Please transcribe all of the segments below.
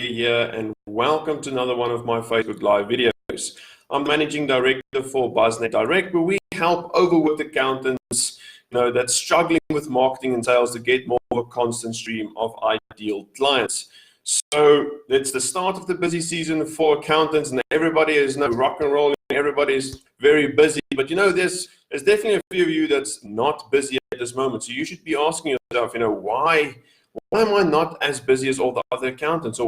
here, and welcome to another one of my Facebook Live videos. I'm Managing Director for BuzzNet Direct, where we help overworked accountants that's struggling with marketing and sales to get more of a constant stream of ideal clients. So it's the start of the busy season for accountants, and everybody is rock and rolling. Everybody is very busy, but there's definitely a few of you that's not busy at this moment. So you should be asking yourself, why am I not as busy as all the other accountants? Or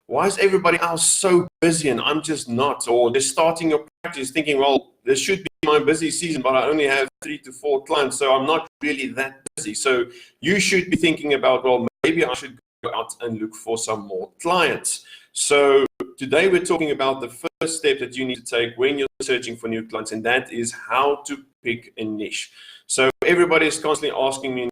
why is everybody else so busy and I'm just not? Or they're starting your practice thinking, well, this should be my busy season, but I only have 3 to 4 clients, so I'm not really that busy. So you should be thinking about, well, maybe I should go out and look for some more clients. So today we're talking about the first step that you need to take when you're searching for new clients, and that is how to pick a niche. So everybody is constantly asking me,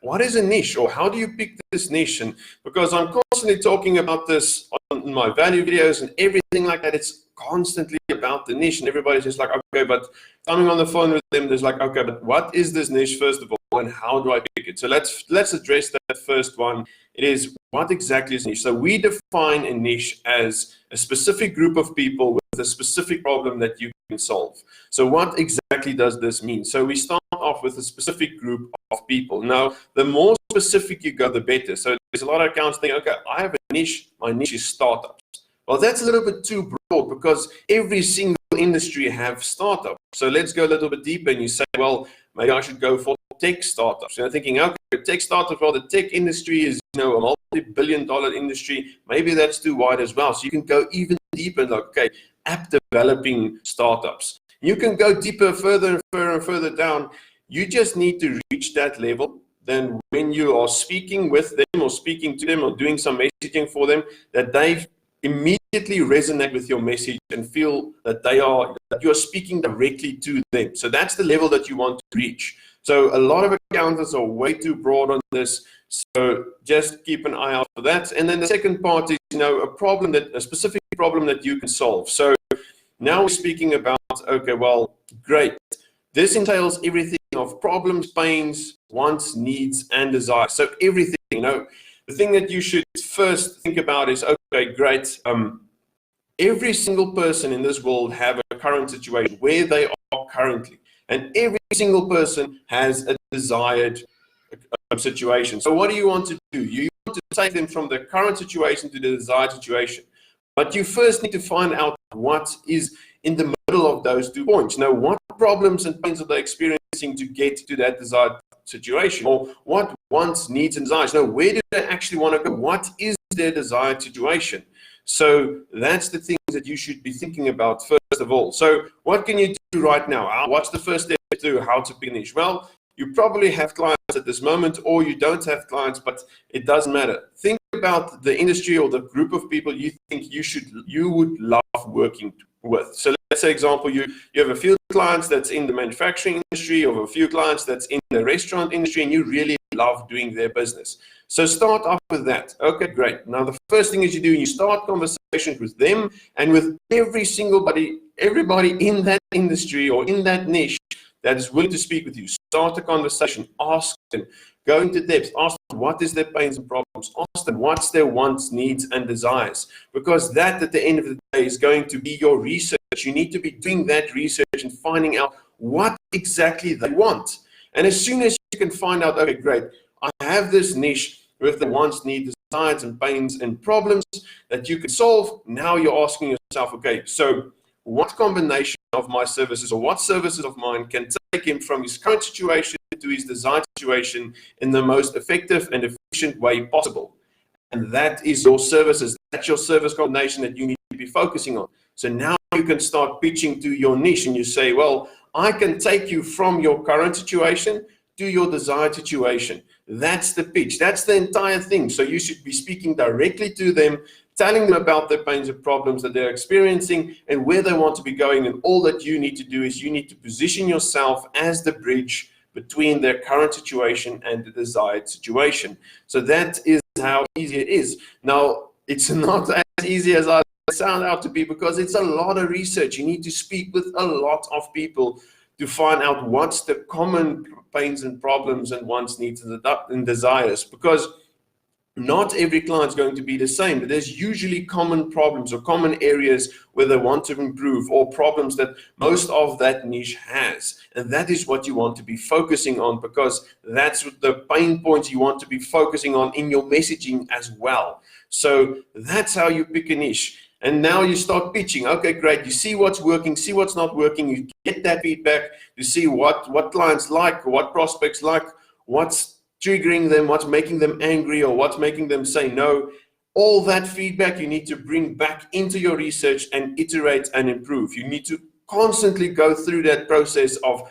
what is a niche, or how do you pick this niche? And because I'm constantly talking about this on my value videos and everything like that, it's constantly about the niche, and everybody's just like, okay, but coming on the phone with them, there's like, okay, but what is this niche first of all, and how do I pick it? So let's address that first one. It is, what exactly is a niche? So we define a niche as a specific group of people with a specific problem that you can solve. So what exactly does this mean? So we start off with a specific group of people. Now, the more specific you go, the better. So there's a lot of accounts thinking, okay, I have a niche, my niche is startups. Well, that's a little bit too broad because every single industry have startups. So let's go a little bit deeper, and you say, well, maybe I should go for tech startups. Thinking, okay, tech startups, well, the tech industry is a multi-billion-dollar industry. Maybe that's too wide as well. So you can go even deeper, like, okay, app developing startups. You can go deeper, further and further and further down. You just need to reach that level. Then when you are speaking with them or speaking to them or doing some messaging for them, that they immediately resonate with your message and feel that you are speaking directly to them. So that's the level that you want to reach. So a lot of accountants are way too broad on this. So just keep an eye out for that. And then the second part is, a specific problem that you can solve. So now we're speaking about, okay, well, great. This entails everything of problems, pains, wants, needs, and desires. So everything, the thing that you should first think about is, okay, great. Every single person in this world have a current situation where they are currently. And every single person has a desired situation. So what do you want to do? You want to take them from the current situation to the desired situation. But you first need to find out what is in the middle of those 2 points. Now, what problems and pains are they experiencing to get to that desired situation? Or what wants, needs, and desires? Now, where do they actually want to go? What is their desired situation? So that's the things that you should be thinking about first of all. So what can you do right now? What's the first step to how to pick a niche? Well, you probably have clients at this moment, or you don't have clients, but it doesn't matter. Think about the industry or the group of people you think you would love working with. So let's say, example, you have a few clients that's in the manufacturing industry, or a few clients that's in the restaurant industry, and you really love doing their business. So start off with that. Okay, great. Now the first thing is you start conversations with them and with everybody in that industry or in that niche that is willing to speak with you. Start a conversation, ask them, go into depth, ask them what is their pains and problems, ask them what's their wants, needs, and desires, because that at the end of the day is going to be your research. You need to be doing that research and finding out what exactly they want. And as soon as you can find out, okay, great, I have this niche with the wants, needs, desires, and pains and problems that you can solve, now you're asking yourself, okay, so what combination of my services or what services of mine can take him from his current situation to his desired situation in the most effective and efficient way possible? And that is your services. That's your service combination that you need to be focusing on. So now you can start pitching to your niche, and you say, well, I can take you from your current situation to your desired situation. That's the pitch. That's the entire thing. So you should be speaking directly to them, telling them about their pains and problems that they're experiencing and where they want to be going. And all that you need to do is you need to position yourself as the bridge between their current situation and the desired situation. So that is how easy it is. Now, it's not as easy as I sound out to be, because it's a lot of research. You need to speak with a lot of people to find out what's the common pains and problems and wants, needs, and desires. Because Not every client is going to be the same, but there's usually common problems or common areas where they want to improve, or problems that most of that niche has. And that is what you want to be focusing on, because that's the pain points you want to be focusing on in your messaging as well. So that's how you pick a niche. And now you start pitching. Okay, great. You see what's working, see what's not working. You get that feedback. You see what clients like, what prospects like, what's triggering them, what's making them angry, or what's making them say no. All that feedback you need to bring back into your research and iterate and improve. You need to constantly go through that process of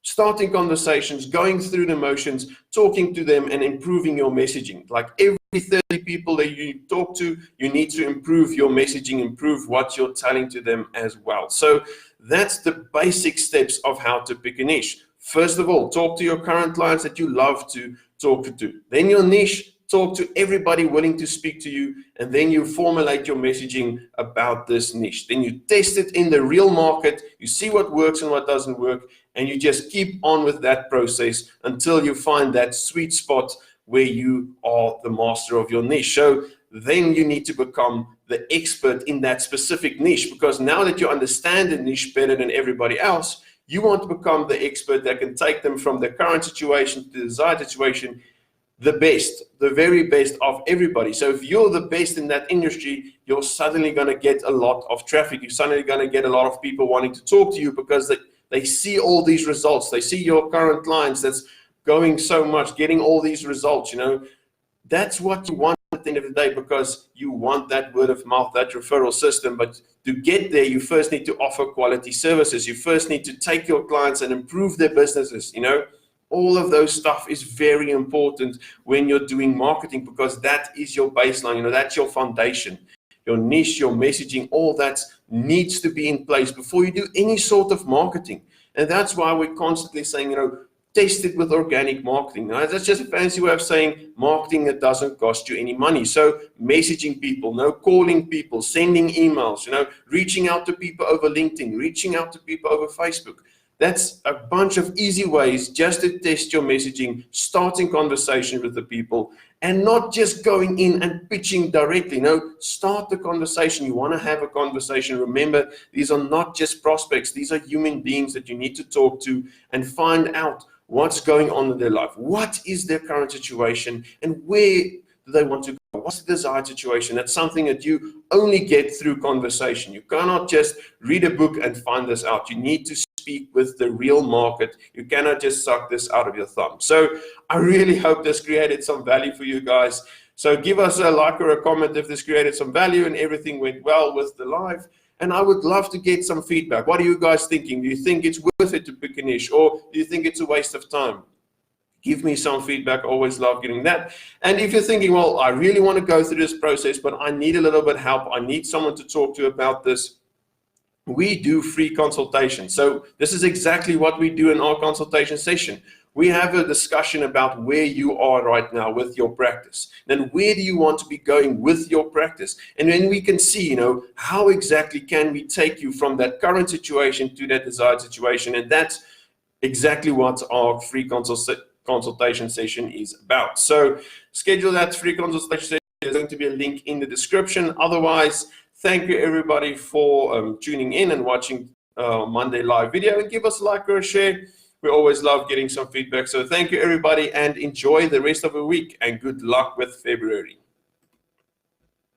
starting conversations, going through the motions, talking to them, and improving your messaging. Like every 30 people that you talk to, you need to improve your messaging, improve what you're telling to them as well. So that's the basic steps of how to pick a niche. First of all, talk to your current clients that you love to talk to. Then your niche, talk to everybody willing to speak to you, and then you formulate your messaging about this niche. Then you test it in the real market, you see what works and what doesn't work, and you just keep on with that process until you find that sweet spot where you are the master of your niche. So then you need to become the expert in that specific niche, because now that you understand the niche better than everybody else, you want to become the expert that can take them from the current situation to the desired situation, the best, the very best of everybody. So if you're the best in that industry, you're suddenly going to get a lot of traffic. You're suddenly going to get a lot of people wanting to talk to you, because they see all these results. They see your current clients that's going so much, getting all these results. That's what you want at the end of the day, because you want that word of mouth, that referral system. But to get there, you first need to offer quality services. You first need to take your clients and improve their businesses. All of those stuff is very important when you're doing marketing, because that is your baseline. That's your foundation. Your niche, your messaging, all that needs to be in place before you do any sort of marketing. And that's why we're constantly saying, test it with organic marketing. Now, that's just a fancy way of saying marketing that doesn't cost you any money. So messaging people, calling people, sending emails, reaching out to people over LinkedIn, reaching out to people over Facebook. That's a bunch of easy ways just to test your messaging, starting conversation with the people, and not just going in and pitching directly. Start the conversation. You want to have a conversation. Remember, these are not just prospects. These are human beings that you need to talk to and find out what's going on in their life. What is their current situation, and where do they want to go? What's the desired situation? That's something that you only get through conversation. You cannot just read a book and find this out. You need to speak with the real market. You cannot just suck this out of your thumb. So I really hope this created some value for you guys. So give us a like or a comment if this created some value and everything went well with the live. And I would love to get some feedback. What are you guys thinking? Do you think it's worth it to pick a niche, or do you think it's a waste of time? Give me some feedback. Always love getting that. And if you're thinking, well, I really want to go through this process, but I need a little bit of help, I need someone to talk to about this, we do free consultations. So this is exactly what we do in our consultation session. We have a discussion about where you are right now with your practice. Then where do you want to be going with your practice? And then we can see, how exactly can we take you from that current situation to that desired situation. And that's exactly what our free consultation session is about. So schedule that free consultation session. There's going to be a link in the description. Otherwise, thank you everybody for tuning in and watching Monday live video, and give us a like or a share. We always love getting some feedback. So thank you everybody, and enjoy the rest of the week, and good luck with February.